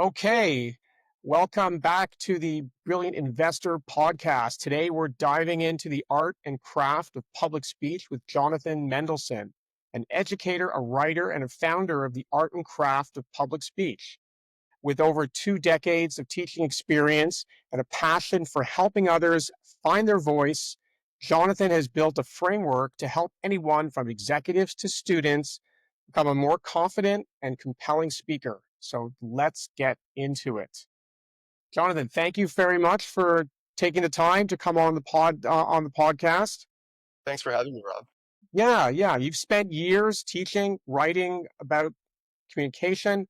Okay, welcome back to the Brilliant Investor podcast. Today, we're diving into the art and craft of public speech with Jonathan Mendelsohn, an educator, a writer, and a founder of the art and craft of public speech. With over 2 decades of teaching experience and a passion for helping others find their voice, Jonathan has built a framework to help anyone from executives to students become a more confident and compelling speaker. So let's get into it. Jonathan, thank you very much for taking the time to come on the podcast. Thanks for having me, Rob. Yeah. You've spent years teaching, writing about communication.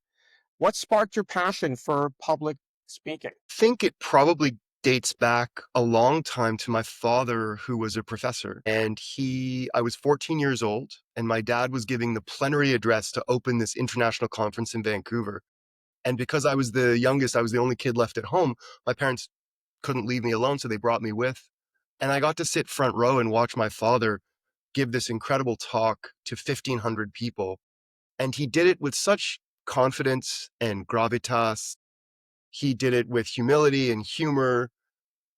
What sparked your passion for public speaking? Think it probably dates back a long time to my father, who was a professor. I was 14 years old, and my dad was giving the plenary address to open this international conference in Vancouver. And because I was the youngest, I was the only kid left at home, my parents couldn't leave me alone, so they brought me with. And I got to sit front row and watch my father give this incredible talk to 1,500 people. And he did it with such confidence and gravitas. He did it with humility and humor.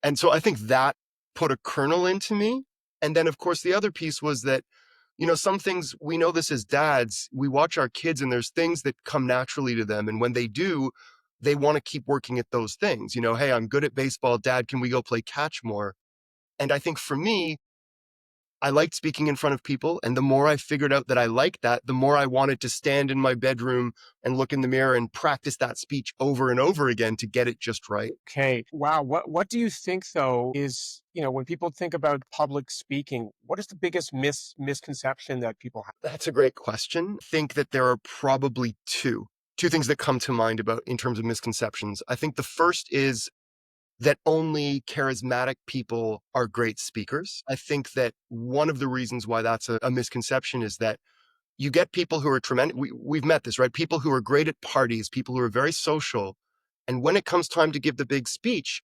And so I think that put a kernel into me. And then, of course, the other piece was that, some things we know this as dads, we watch our kids and there's things that come naturally to them. And when they do, they want to keep working at those things. Hey, I'm good at baseball. Dad, can we go play catch more? And I think for me, I liked speaking in front of people. And the more I figured out that I liked that, the more I wanted to stand in my bedroom and look in the mirror and practice that speech over and over again to get it just right. Okay. Wow. What do you think though is, when people think about public speaking, what is the biggest misconception that people have? That's a great question. I think that there are probably two things that come to mind about in terms of misconceptions. I think the first is that only charismatic people are great speakers. I think that one of the reasons why that's a misconception is that you get people who are tremendous. We've met this, right? People who are great at parties, people who are very social. And when it comes time to give the big speech,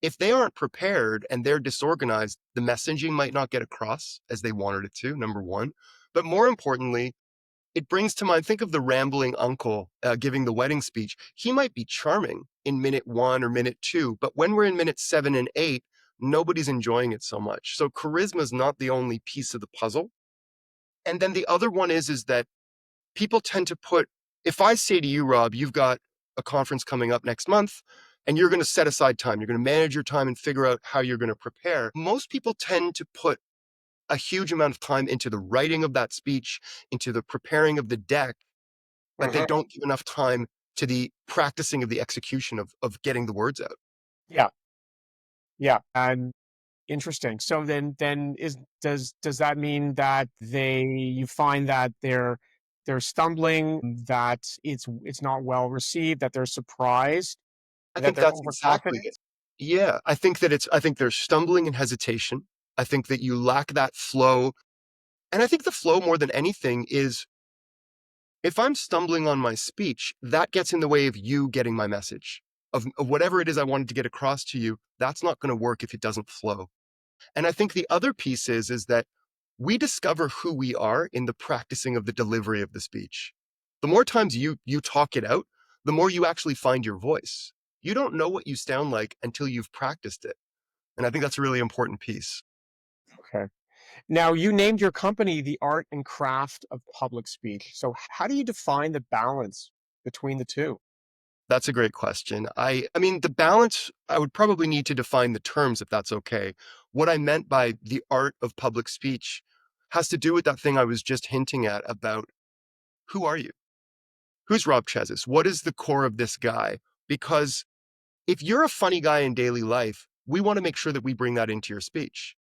if they aren't prepared and they're disorganized, the messaging might not get across as they wanted it to, number one. But more importantly, it brings to mind, think of the rambling uncle giving the wedding speech. He might be charming in minute 1 or minute 2, but when we're in minute 7 and 8, nobody's enjoying it so much. So charisma is not the only piece of the puzzle. And then the other one is that people tend to if I say to you, Rob, you've got a conference coming up next month and you're going to set aside time, you're going to manage your time and figure out how you're going to prepare. Most people tend to put a huge amount of time into the writing of that speech, into the preparing of the deck, but they Mhm. don't give enough time to the practicing of the execution of getting the words out. Yeah. Yeah. And interesting. So then does that mean that you find that they're stumbling, that it's not well received, that they're surprised, I that think they're that's exactly overconfident? it. Yeah, I think there's stumbling and hesitation. I think that you lack that flow. And I think the flow more than anything is if I'm stumbling on my speech, that gets in the way of you getting my message, of whatever it is I wanted to get across to you. That's not going to work if it doesn't flow. And I think the other piece is that we discover who we are in the practicing of the delivery of the speech. The more times you talk it out, the more you actually find your voice. You don't know what you sound like until you've practiced it. And I think that's a really important piece. Okay. Now, you named your company the art and craft of public speech. So how do you define the balance between the two? That's a great question. I mean, the balance, I would probably need to define the terms if that's okay. What I meant by the art of public speech has to do with that thing I was just hinting at about who are you? Who's Rob Chezis? What is the core of this guy? Because if you're a funny guy in daily life, we want to make sure that we bring that into your speech.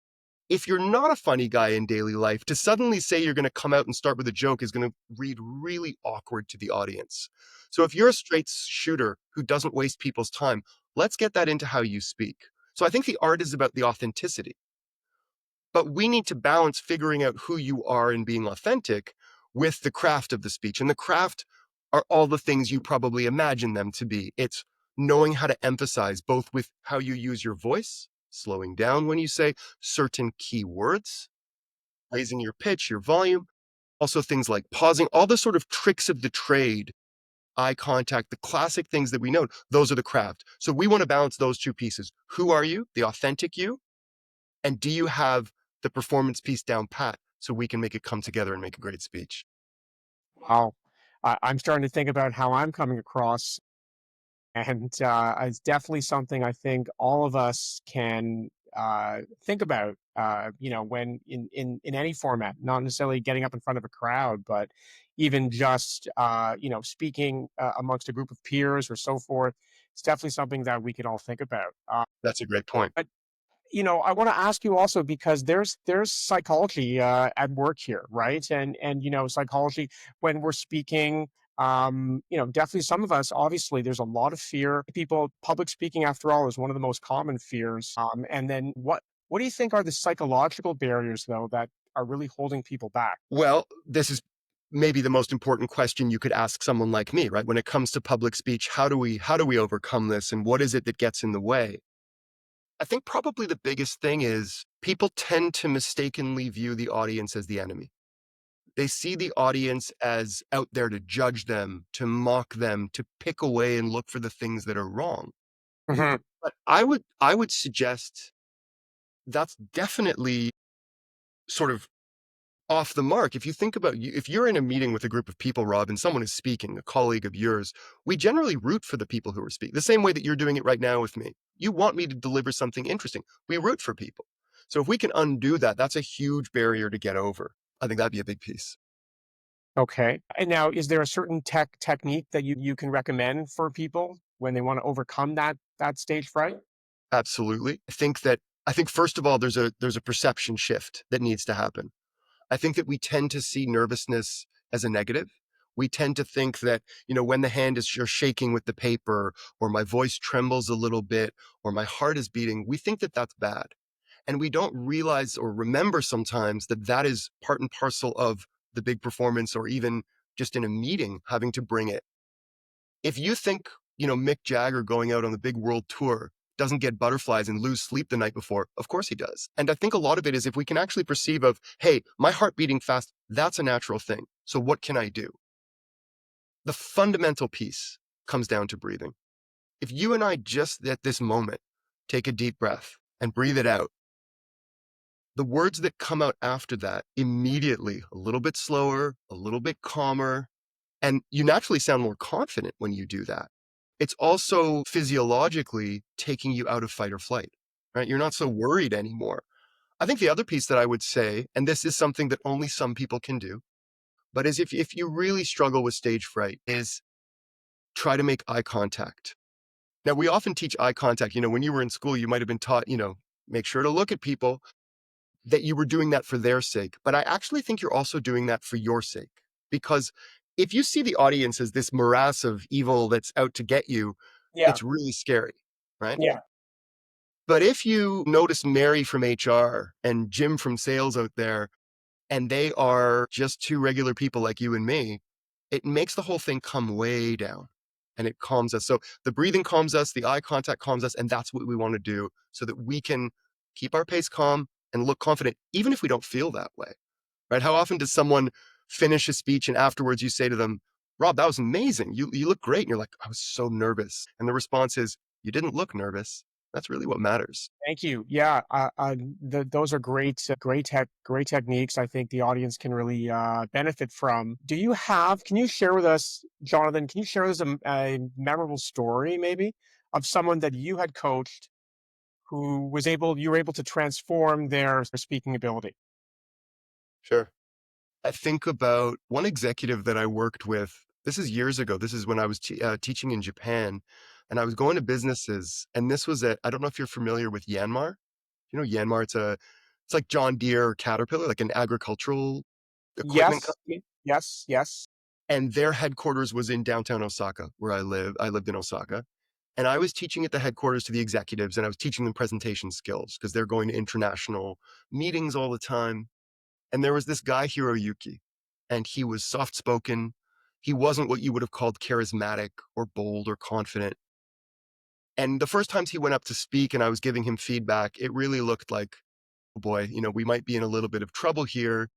If you're not a funny guy in daily life, to suddenly say you're going to come out and start with a joke is going to read really awkward to the audience. So if you're a straight shooter who doesn't waste people's time, let's get that into how you speak. So I think the art is about the authenticity, but we need to balance figuring out who you are and being authentic with the craft of the speech. And the craft are all the things you probably imagine them to be. It's knowing how to emphasize both with how you use your voice, slowing down when you say certain key words, raising your pitch, your volume, also things like pausing, all the sort of tricks of the trade eye contact, the classic things that we know, those are the craft. So we want to balance those two pieces. Who are you, the authentic you? And do you have the performance piece down pat so we can make it come together and make a great speech? Wow. I'm starting to think about how I'm coming across, and it's definitely something I think all of us can think about. When in any format, not necessarily getting up in front of a crowd, but even just speaking amongst a group of peers or so forth. It's definitely something that we can all think about. That's a great point. But I want to ask you also, because there's psychology at work here, right? And psychology when we're speaking. Definitely some of us, obviously, there's a lot of fear. People, public speaking, after all, is one of the most common fears. And then what do you think are the psychological barriers, though, that are really holding people back? Well, this is maybe the most important question you could ask someone like me, right? When it comes to public speech, how do we overcome this and what is it that gets in the way? I think probably the biggest thing is people tend to mistakenly view the audience as the enemy. They see the audience as out there to judge them, to mock them, to pick away and look for the things that are wrong. Mhm. But I would suggest that's definitely sort of off the mark. If you think about you, if you're in a meeting with a group of people, Rob, and someone is speaking, a colleague of yours, we generally root for the people who are speaking, the same way that you're doing it right now with me. You want me to deliver something interesting. We root for people. So if we can undo that, that's a huge barrier to get over. I think that'd be a big piece. Okay. And now, is there a certain technique that you can recommend for people when they want to overcome that stage fright? Absolutely. I think first of all, there's a perception shift that needs to happen. I think that we tend to see nervousness as a negative. We tend to think that, when the hand is you're shaking with the paper, or my voice trembles a little bit, or my heart is beating, we think that that's bad. And we don't realize or remember sometimes that that is part and parcel of the big performance, or even just in a meeting having to bring it. If you think, Mick Jagger going out on the big world tour doesn't get butterflies and lose sleep the night before, of course he does. And I think a lot of it is if we can actually perceive of, hey, my heart beating fast, that's a natural thing. So what can I do? The fundamental piece comes down to breathing. If you and I just at this moment take a deep breath and breathe it out, the words that come out after that immediately, a little bit slower, a little bit calmer, and you naturally sound more confident when you do that. It's also physiologically taking you out of fight or flight, right? You're not so worried anymore. I think the other piece that I would say, and this is something that only some people can do, but is if you really struggle with stage fright, is try to make eye contact. Now, we often teach eye contact. When you were in school, you might have been taught, make sure to look at people, that you were doing that for their sake. But I actually think you're also doing that for your sake. Because if you see the audience as this morass of evil that's out to get you, Yeah. it's really scary, right? Yeah. But if you notice Mary from HR and Jim from sales out there, and they are just two regular people like you and me, it makes the whole thing come way down and it calms us. So the breathing calms us, the eye contact calms us, and that's what we want to do so that we can keep our pace calm and look confident, even if we don't feel that way, right? How often does someone finish a speech and afterwards you say to them, Rob, that was amazing. You look great. And you're like, I was so nervous. And the response is, you didn't look nervous. That's really what matters. Thank you. Yeah, those are great techniques. I think the audience can really benefit from. Can you share with us, Jonathan? Can you share with us a memorable story, maybe, of someone that you had coached who you were able to transform their speaking ability? Sure. I think about one executive that I worked with. This is years ago. This is when I was teaching in Japan, and I was going to businesses. And this was I don't know if you're familiar with Yanmar. You know Yanmar? It's like John Deere or Caterpillar, like an agricultural equipment Yes, company. yes, yes. And their headquarters was in downtown Osaka, where I live. I lived in Osaka. And I was teaching at the headquarters to the executives, and I was teaching them presentation skills because they're going to international meetings all the time. And there was this guy, Hiroyuki, and he was soft spoken. He wasn't what you would have called charismatic or bold or confident. And the first times he went up to speak and I was giving him feedback, it really looked like, oh boy, we might be in a little bit of trouble here.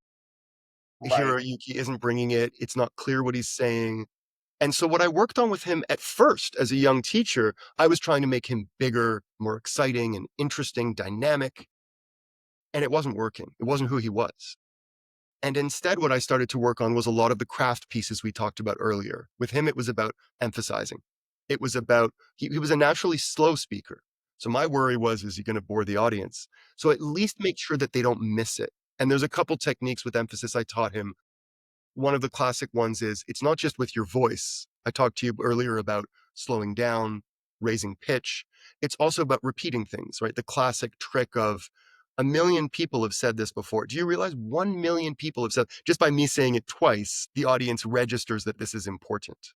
Right. Hiroyuki isn't bringing it. It's not clear what he's saying. And so what I worked on with him at first as a young teacher, I was trying to make him bigger, more exciting and interesting, dynamic, and it wasn't working. It wasn't who he was. And instead, what I started to work on was a lot of the craft pieces we talked about earlier. With him, it was about emphasizing. It was about, he was a naturally slow speaker. So my worry was, is he going to bore the audience? So at least make sure that they don't miss it. And there's a couple techniques with emphasis I taught him. One of the classic ones is it's not just with your voice. I talked to you earlier about slowing down, raising pitch. It's also about repeating things, right? The classic trick of a million people have said this before. Do you realize 1 million people have said, just by me saying it twice, the audience registers that this is important.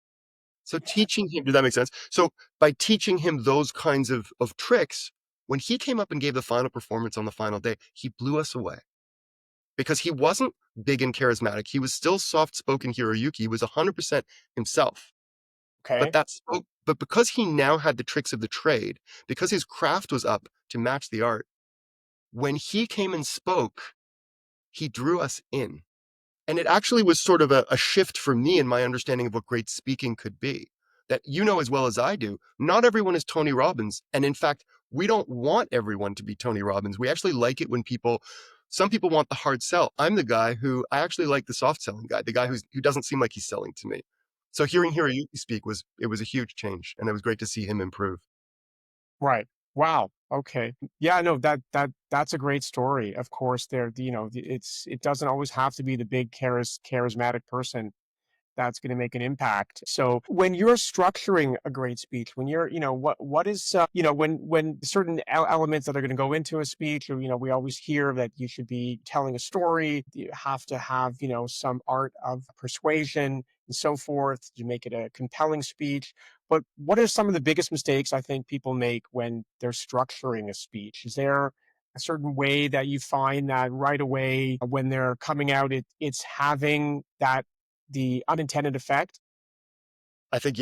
So teaching him, did that make sense? So by teaching him those kinds of tricks, when he came up and gave the final performance on the final day, he blew us away because he wasn't big and charismatic. He was still soft-spoken Hiroyuki. He was 100% himself. Okay. But because he now had the tricks of the trade, because his craft was up to match the art, when he came and spoke, he drew us in. And it actually was sort of a shift for me in my understanding of what great speaking could be. That you know as well as I do, not everyone is Tony Robbins. And in fact, we don't want everyone to be Tony Robbins. We actually like it when some people want the hard sell. I'm the guy who I actually like the soft selling guy, the guy who doesn't seem like he's selling to me. So hearing Hiroyuki speak was a huge change, and it was great to see him improve. Right. Wow. Okay. Yeah, no, that's a great story. Of course, it doesn't always have to be the big charismatic person that's going to make an impact. So when you're structuring a great speech, when you're, what is, when certain elements that are going to go into a speech, or, we always hear that you should be telling a story, you have to have, some art of persuasion and so forth to make it a compelling speech. But what are some of the biggest mistakes I think people make when they're structuring a speech? Is there a certain way that you find that right away when they're coming out, it's having the unintended effect? I think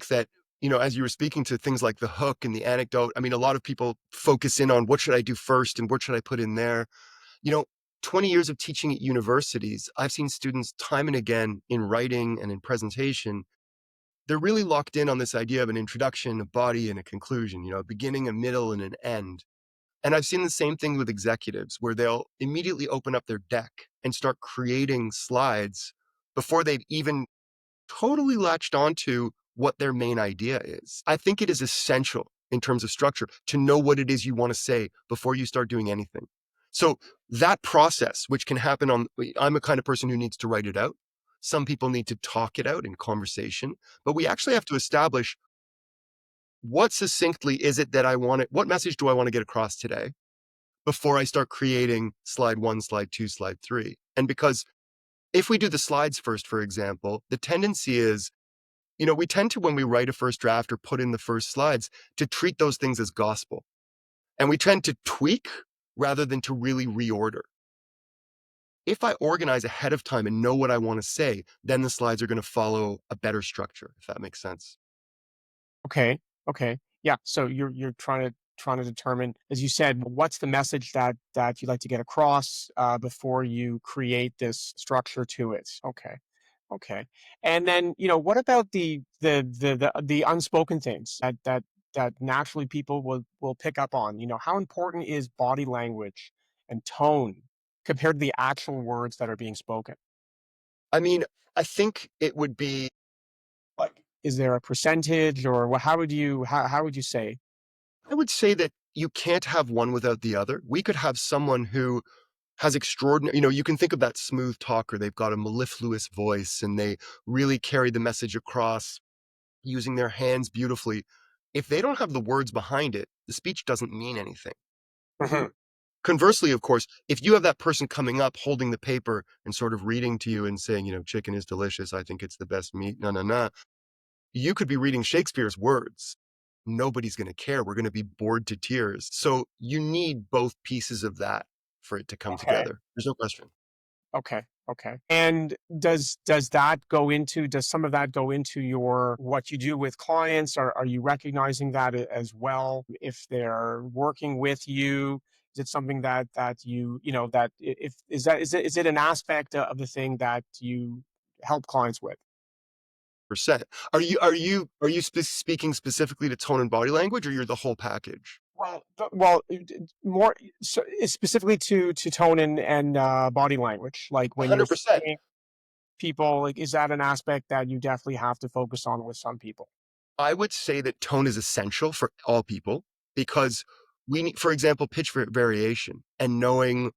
that, as you were speaking to things like the hook and the anecdote, I mean, a lot of people focus in on what should I do first and what should I put in there. You know, 20 years of teaching at universities, I've seen students time and again in writing and in presentation, they're really locked in on this idea of an introduction, a body, and a conclusion, a beginning, a middle, and an end. And I've seen the same thing with executives where they'll immediately open up their deck and start creating slides before they've even totally latched onto what their main idea is. I think it is essential in terms of structure to know what it is you want to say before you start doing anything. So that process, which can happen I'm a kind of person who needs to write it out. Some people need to talk it out in conversation, but we actually have to establish what succinctly is it that what message do I want to get across today before I start creating slide one, slide two, slide three. And because if we do the slides first, for example, the tendency is we tend to, when we write a first draft or put in the first slides, to treat those things as gospel. And we tend to tweak rather than to really reorder. If I organize ahead of time and know what I want to say, then the slides are going to follow a better structure, if that makes sense. Okay. Okay. Yeah. So you're trying to determine, as you said, what's the message that you'd like to get across before you create this structure to it. Okay. Okay. And then, what about the unspoken things that naturally people will pick up on? How important is body language and tone compared to the actual words that are being spoken? I mean, I think it would be, Like, is there a percentage, or how would you say? I would say that you can't have one without the other. We could have someone who has extraordinary, you can think of that smooth talker. They've got a mellifluous voice and they really carry the message across using their hands beautifully. If they don't have the words behind it, the speech doesn't mean anything. Mhm. Conversely, of course, if you have that person coming up holding the paper and sort of reading to you and saying, chicken is delicious, I think it's the best meat, no, no, no, you could be reading Shakespeare's words. Nobody's going to care. We're going to be bored to tears. So you need both pieces of that for it to come Okay. together. There's no question. Okay. Okay. And does some of that go into your what you do with clients? Are you recognizing that as well? If they're working with you, is it something that that if is it an aspect of the thing that you help clients with? 100%. Are you speaking specifically to tone and body language, or you're the whole package? More so, specifically to tone and body language. Like when you're 100%. seeing people, like is that an aspect that you definitely have to focus on with some people? I would say that tone is essential for all people because we need, for example, pitch variation and knowing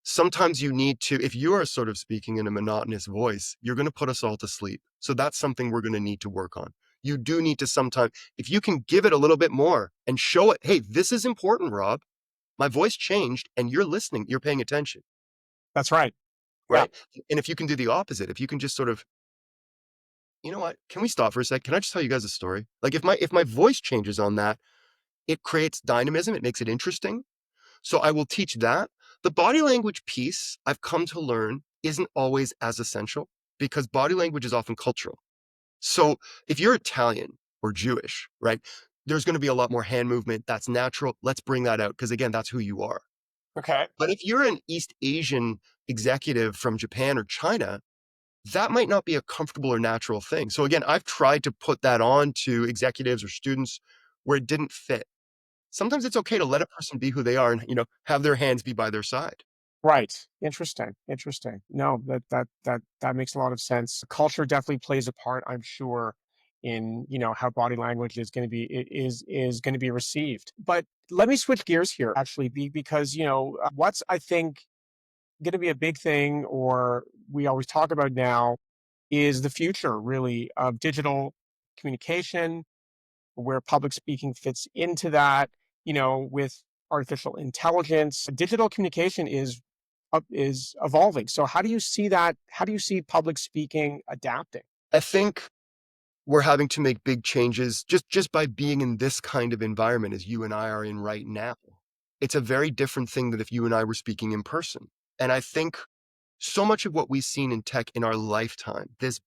sometimes you need to, if you are sort of speaking in a monotonous voice, you're going to put us all to sleep. So that's something we're going to need to work on. You do need to sometimes, if you can give it a little bit more and show it, hey, this is important, Rob. My voice changed and you're listening, you're paying attention, That's right. Yeah. right? And if you can do the opposite, if you can just sort of, you know what, can we stop for a sec? Can I just tell you guys a story? Like if my voice changes on that, it creates dynamism, it makes it interesting. So I will teach that. The body language piece I've come to learn isn't always as essential because body language is often cultural. So if you're Italian or Jewish, right, there's going to be a lot more hand movement. That's natural. Let's bring that out because, again, that's who you are. Okay. But if you're an East Asian executive from Japan or China, that might not be a comfortable or natural thing. So again, I've tried to put that on to executives or students where it didn't fit. Sometimes it's okay to let a person be who they are and, have their hands be by their side. Right. Interesting. Interesting. No, that makes a lot of sense. Culture definitely plays a part, I'm sure, in how body language is going to be is going to be received. But let me switch gears here, actually, because what's I think going to be a big thing, or we always talk about now, is the future really of digital communication, where public speaking fits into that, with artificial intelligence. Digital communication is evolving. So how do you see that? How do you see public speaking adapting? I think we're having to make big changes just by being in this kind of environment as you and I are in right now. It's a very different thing than if you and I were speaking in person. And I think so much of what we've seen in tech in our lifetime, this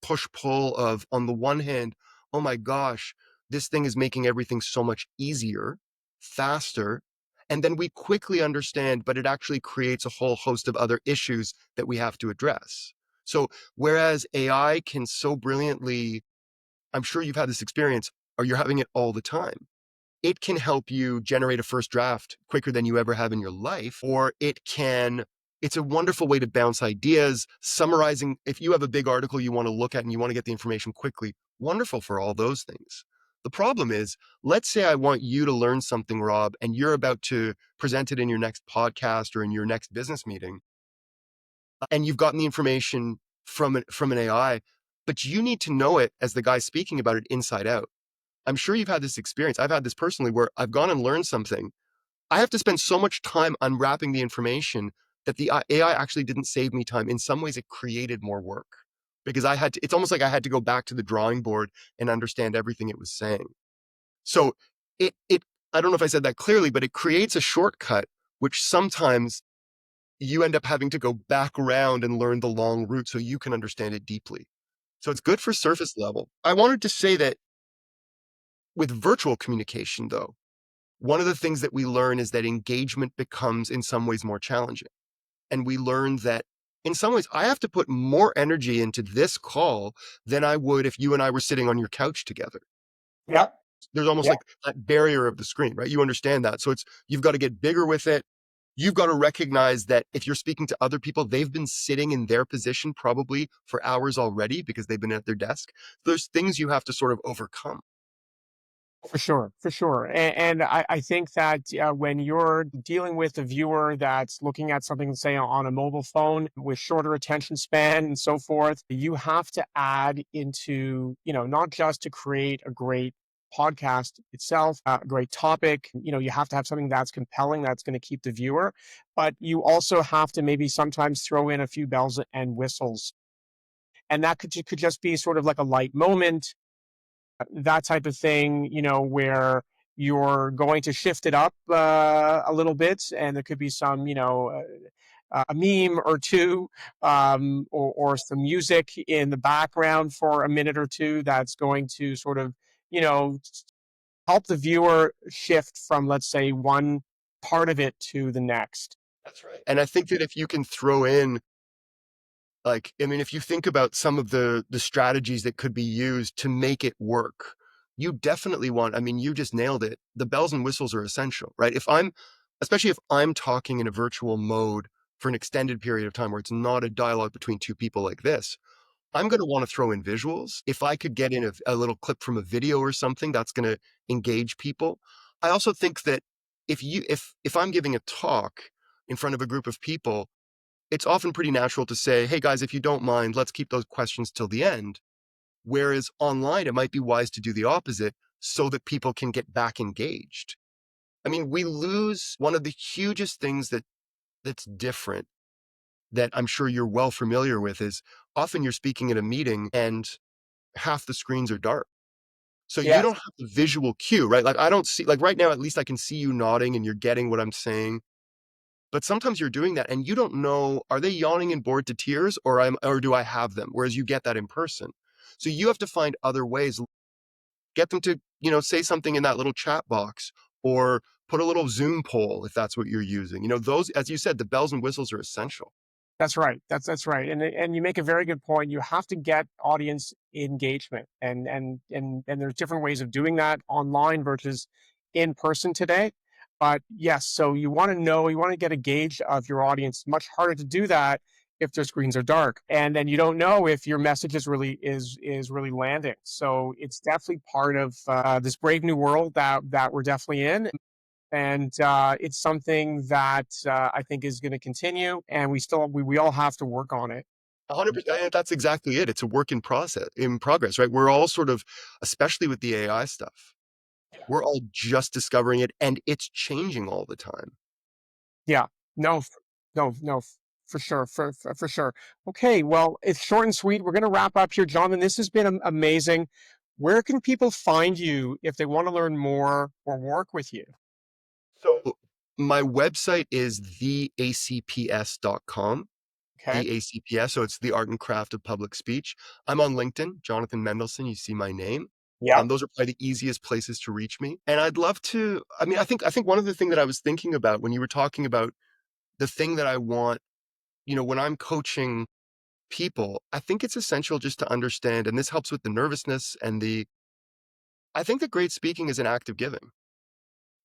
push pull of, on the one hand, oh my gosh, this thing is making everything so much easier, faster. And then we quickly understand, but it actually creates a whole host of other issues that we have to address. So, whereas AI can so brilliantly, I'm sure you've had this experience, or you're having it all the time, it can help you generate a first draft quicker than you ever have in your life, or it's a wonderful way to bounce ideas, summarizing. If you have a big article you want to look at and you want to get the information quickly, wonderful for all those things. The problem is, let's say I want you to learn something, Rob, and you're about to present it in your next podcast or in your next business meeting, and you've gotten the information from an AI, but you need to know it as the guy speaking about it inside out. I'm sure you've had this experience. I've had this personally where I've gone and learned something. I have to spend so much time unwrapping the information that the AI actually didn't save me time. In some ways, it created more work because it's almost like I had to go back to the drawing board and understand everything it was saying. So it, I don't know if I said that clearly, but it creates a shortcut, which sometimes you end up having to go back around and learn the long route so you can understand it deeply. So it's good for surface level. I wanted to say that with virtual communication, though, one of the things that we learn is that engagement becomes in some ways more challenging. And we learn that in some ways, I have to put more energy into this call than I would if you and I were sitting on your couch together. Yeah. There's almost Yeah. like that barrier of the screen, right? You understand that. So you've got to get bigger with it. You've got to recognize that if you're speaking to other people, they've been sitting in their position probably for hours already because they've been at their desk. There's things you have to sort of overcome. For sure, for sure. And I think that when you're dealing with a viewer that's looking at something, say, on a mobile phone with shorter attention span and so forth, you have to add into, not just to create a great podcast itself, a great topic, you have to have something that's compelling, that's going to keep the viewer, but you also have to maybe sometimes throw in a few bells and whistles. And that could just be sort of like a light moment, that type of thing, where you're going to shift it up a little bit, and there could be some, a meme or two, or some music in the background for a minute or two that's going to sort of, you know, help the viewer shift from, let's say, one part of it to the next. That's right. And I think that if you can throw in Like, I mean, if you think about some of the strategies that could be used to make it work, you definitely want, I mean, you just nailed it. The bells and whistles are essential, right? Especially if I'm talking in a virtual mode for an extended period of time where it's not a dialogue between two people like this, I'm going to want to throw in visuals. If I could get in a little clip from a video or something, that's going to engage people. I also think that if I'm giving a talk in front of a group of people, it's often pretty natural to say, hey guys, if you don't mind, let's keep those questions till the end. Whereas online, it might be wise to do the opposite so that people can get back engaged. I mean, we lose one of the hugest things that's different that I'm sure you're well familiar with is often you're speaking at a meeting and half the screens are dark. So you Yes, don't have the visual cue, right? Like I don't see, like right now, at least I can see you nodding and you're getting what I'm saying. But sometimes you're doing that and you don't know, are they yawning and bored to tears or do I have them? Whereas you get that in person. So you have to find other ways, get them to, say something in that little chat box or put a little Zoom poll if that's what you're using. Those, as you said, the bells and whistles are essential. that's right. That's right. And you make a very good point. You have to get audience engagement, and there's different ways of doing that online versus in person today. But yes, so you want to know, you want to get a gauge of your audience. Much harder to do that if their screens are dark, and then you don't know if your message is really landing. So it's definitely part of this brave new world that we're definitely in. And it's something that I think is going to continue, and we all have to work on it. 100%. That's exactly it. It's a work in progress, right? We're all sort of, especially with the AI stuff, we're all just discovering it and it's changing all the time. Yeah, no, no, for sure, for sure. Okay, well, it's short and sweet. We're going to wrap up here, Jonathan. This has been amazing. Where can people find you if they want to learn more or work with you? So my website is theacps.com. Okay. The ACPS. So it's the art and craft of public speech. I'm on LinkedIn, Jonathan Mendelson. You see my name. Yeah. Those are probably the easiest places to reach me. And I'd love to. I mean, I think one of the things that I was thinking about when you were talking about the thing that I want, when I'm coaching people, I think it's essential just to understand, and this helps with the nervousness and I think that great speaking is an act of giving.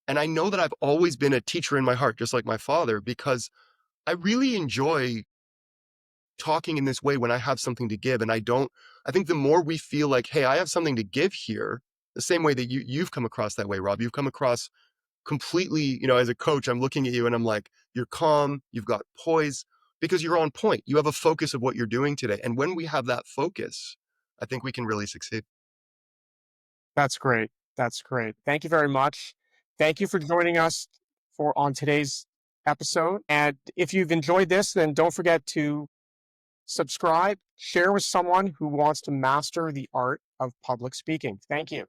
And I know that I've always been a teacher in my heart, just like my father, because I really enjoy talking in this way when I have something to give. And I think the more we feel like, hey, I have something to give here, the same way that you've come across that way, Rob, you've come across completely, as a coach, I'm looking at you and I'm like, you're calm, you've got poise because you're on point. You have a focus of what you're doing today. And when we have that focus, I think we can really succeed. That's great. That's great. Thank you very much. Thank you for joining us for on today's episode. And if you've enjoyed this, then don't forget to subscribe, share with someone who wants to master the art of public speaking. Thank you.